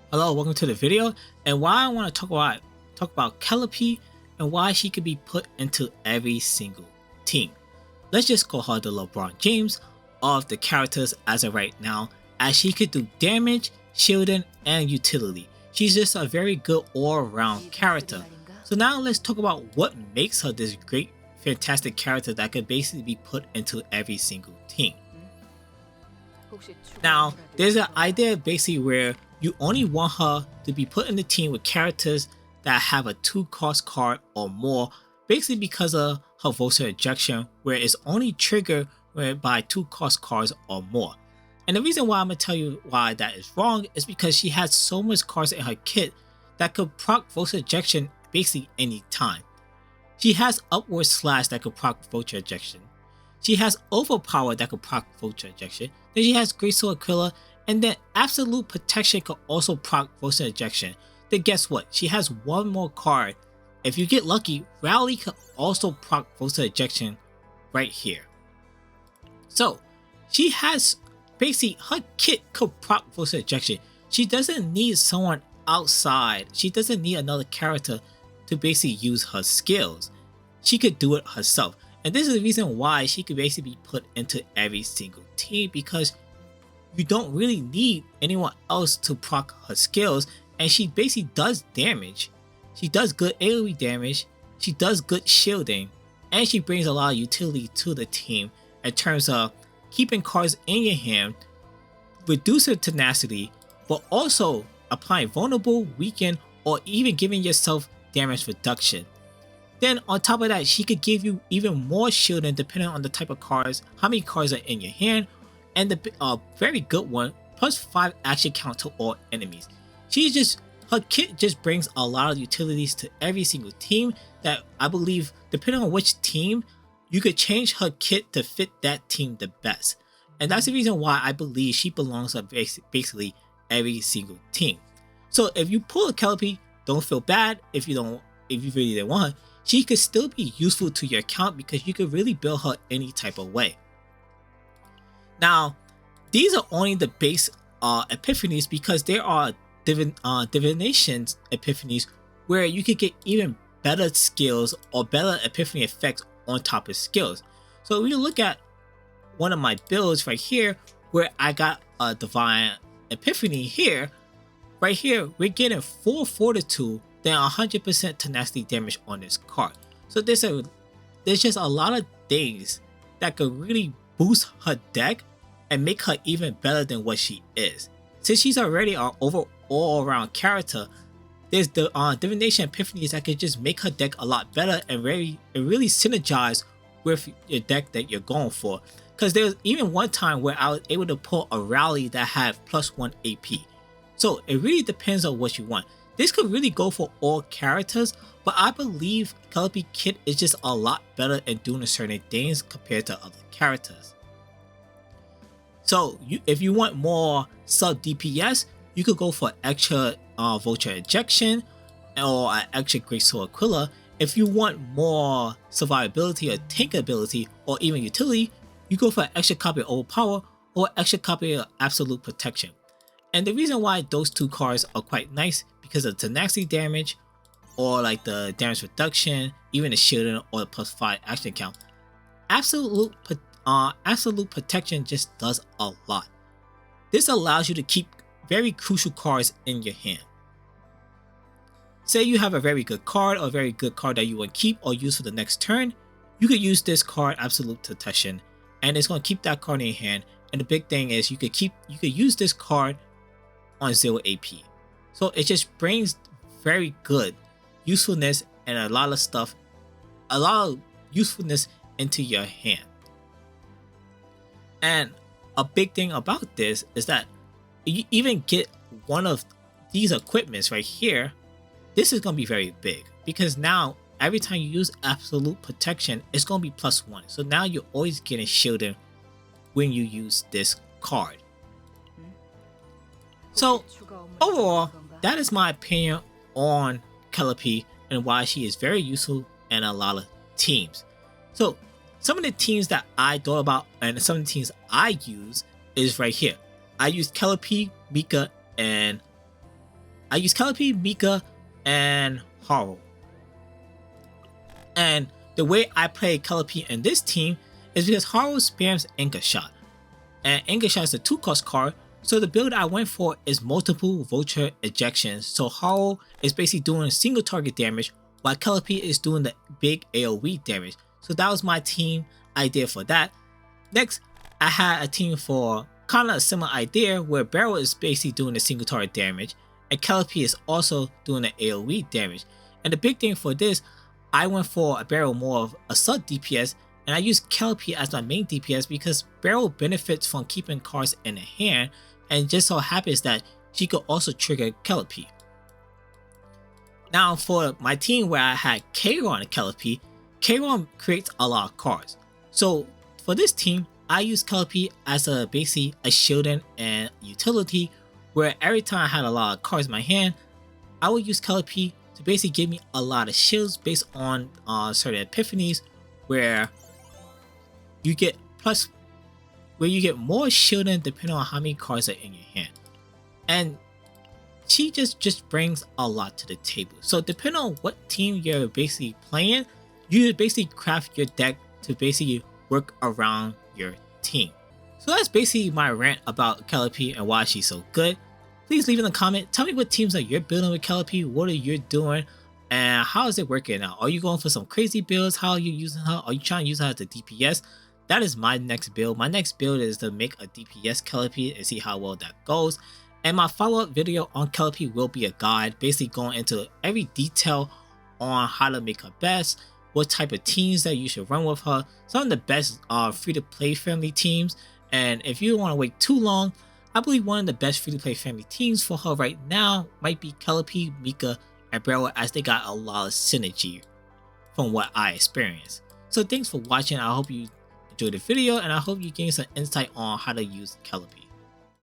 Hello, welcome to the video. And why I want to talk about Kelpie and why she could be put into every single team. Let's just call her the LeBron James of the characters as of right now, as she could do damage, shielding, and utility. She's just a very good all-around character. So now let's talk about what makes her this great, fantastic character that could basically be put into every single team. Now, there's an idea basically where you only want her to be put in the team with characters that have a 2-cost card or more, basically because of her Vosa ejection, where it's only triggered by 2-cost cards or more. And the reason why I'm going to tell you why that is wrong is because she has so much cards in her kit that could proc Vosa ejection basically any time. She has Upward Slash that could proc Vosa ejection. She has Overpower that could proc Vosa ejection. Then she has Great Sword Aquila, and then Absolute Protection could also proc Vosa ejection. Then guess what? She has one more card. If you get lucky, Rally could also proc Vosa ejection right here. So she has basically her kit could proc Vosa ejection. She doesn't need someone outside. She doesn't need another character to basically use her skills. She could do it herself. And this is the reason why she could basically be put into every single team, because you don't really need anyone else to proc her skills, and she basically does damage. She does good AoE damage, she does good shielding, and she brings a lot of utility to the team in terms of keeping cards in your hand, reducing tenacity, but also applying vulnerable, weaken, or even giving yourself damage reduction. Then on top of that, she could give you even more shielding depending on the type of cards, how many cards are in your hand, and the very good one, +5 action count to all enemies. Her kit just brings a lot of utilities to every single team that I believe, depending on which team, you could change her kit to fit that team the best. And that's the reason why I believe she belongs to basically every single team. So if you pull a Kelpie, don't feel bad if you really didn't want her. She could still be useful to your account because you could really build her any type of way. Now, these are only the base epiphanies, because there are divinations epiphanies where you could get even better skills or better epiphany effects on top of skills. So when you look at one of my builds right here, where I got a divine epiphany here, right here, we're getting 4 fortitude, then 100% tenacity damage on this card. So there's just a lot of things that could really boost her deck and make her even better than what she is. Since she's already an all-around character, there's the divination epiphanies that could just make her deck a lot better and really synergize with your deck that you're going for. Because there's even one time where I was able to pull a rally that had +1 AP. So it really depends on what you want. This could really go for all characters, but I believe Khalipe kit is just a lot better at doing certain things compared to other characters. So if you want more sub DPS, you could go for extra Vulture Ejection or an extra Great Sword Aquila. If you want more survivability or tank ability or even utility, you go for an extra copy of Overpower or extra copy of Absolute Protection. And the reason why those two cards are quite nice, because of tenacity damage or like the damage reduction, even the shielding or the +5 action count. Absolute Protection just does a lot. This allows you to keep very crucial cards in your hand. Say you have a very good card or a very good card that you want to keep or use for the next turn, you could use this card, Absolute Protection, and it's going to keep that card in your hand. And the big thing is you could use this card on 0 AP. So it just brings very good usefulness and a lot of usefulness into your hand. And a big thing about this is that you even get one of these equipments right here. This is going to be very big, because now every time you use Absolute Protection, it's going to be +1. So now you're always getting shielded when you use this card. So overall, that is my opinion on Kelpie and why she is very useful in a lot of teams. So some of the teams that I thought about and some of the teams I use is right here. I use Kelpie, Mika, and I use Kelpie, Mika, and Haro. And the way I play Kelpie in this team is because Haro spams Anchor Shot. And Anchor Shot is a 2-cost card, so the build I went for is multiple Vulture ejections. So Haro is basically doing single target damage, while Kelpie is doing the big AoE damage. So that was my team idea for that. Next, I had a team for kind of a similar idea where Barrel is basically doing the single target damage, and Kelpie is also doing the AoE damage. And the big thing for this, I went for a Barrel more of a sub DPS, and I used Kelpie as my main DPS because Barrel benefits from keeping cards in the hand, and just so happens that she could also trigger Kelpie. Now for my team where I had Kayron and Kelpie, Kayron creates a lot of cards. So for this team, I use Kelpie as basically a shielding and utility, where every time I had a lot of cards in my hand, I would use Kelpie to basically give me a lot of shields based on certain epiphanies, where you get more shielding depending on how many cards are in your hand. And she just brings a lot to the table. So depending on what team you're basically playing, you basically craft your deck to basically work around your team. So that's basically my rant about Kelpie and why she's so good. Please leave in the comment, tell me what teams that you're building with Kelpie, what are you doing, and how is it working out? Are you going for some crazy builds? How are you using her? Are you trying to use her as a DPS? That is my next build. My next build is to make a DPS Kelpie and see how well that goes. And my follow-up video on Kelpie will be a guide, basically going into every detail on how to make her best, what type of teams that you should run with her, some of the best free-to-play friendly teams. And if you don't want to wait too long, I believe one of the best free-to-play friendly teams for her right now might be Kelpie, Mika, and Barrel, as they got a lot of synergy from what I experienced. So thanks for watching. I hope you enjoyed the video, and I hope you gained some insight on how to use Kelpie.